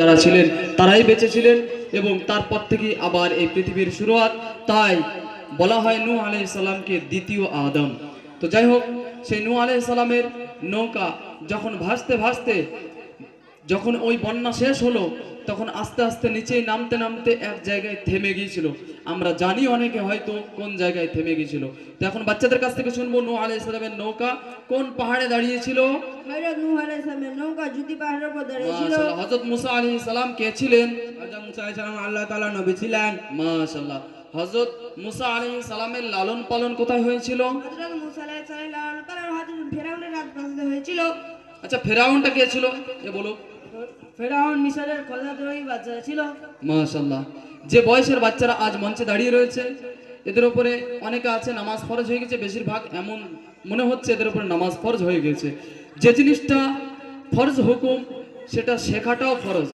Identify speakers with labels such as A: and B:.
A: যারা ছিলেন তারাই বেঁচে ছিলেন এবং তারপর থেকে আবার এই পৃথিবীর শুরুয়াত। তাই বলা হয় নূহ আলাইহিস সালামকে দ্বিতীয় আদম। তো যাই হোক, সেই নূহ আলাইহিস সালামের নৌকা যখন ভাসতে ভাসতে যখন ওই বন্যা শেষ হলো, তখন আস্তে আস্তে নিচে নামতে নামতে এক জায়গায় থেমে গিয়েছিল। আমরা জানি অনেকে হয়তো কোন জায়গায় থেমে গিয়েছিল। তো এখন বাচ্চাদের কাছ থেকে শুনবো নূহ আলাইহিস সালামের নৌকা কোন পাহাড়ে দাঁড়িয়েছিল।
B: হযরত নূহ আলাইহিস সালামের নৌকা জুতি পাহাড়ের উপর দাঁড়িয়েছিল।
A: মাশাআল্লাহ। হযরত মুসা আলাইহিস সালাম কে ছিলেন?
C: হযরত মুসা আলাইহিস সালাম আল্লাহ তাআলার নবী ছিলেন।
A: মাশাআল্লাহ। হযরত মুসা আলাইহিস সালামের লালন পালন কোথায় হয়েছিল?
B: হযরত মুসা আলাইহিস সালাম তার হযরত ফেরাউনের রাজপ্রাসাদে হয়েছিল।
A: আচ্ছা, ফেরাউনটা কে ছিল এ বলো।
B: ফেরাউন মিশরের খোদাদ্রোহী বাদশা ছিল।
A: মাশাআল্লাহ। যে বয়সের বাচ্চারা আজ মঞ্চে দাঁড়িয়ে রয়েছে, এদের উপরে অনেকে আছে নামাজ ফরজ হয়ে গেছে, বেশিরভাগ এমন মনে হচ্ছে এদের উপরে নামাজ ফরজ হয়ে গেছে। যে জিনিসটা ফরজ হুকুম সেটা শেখাটাও ফরজ।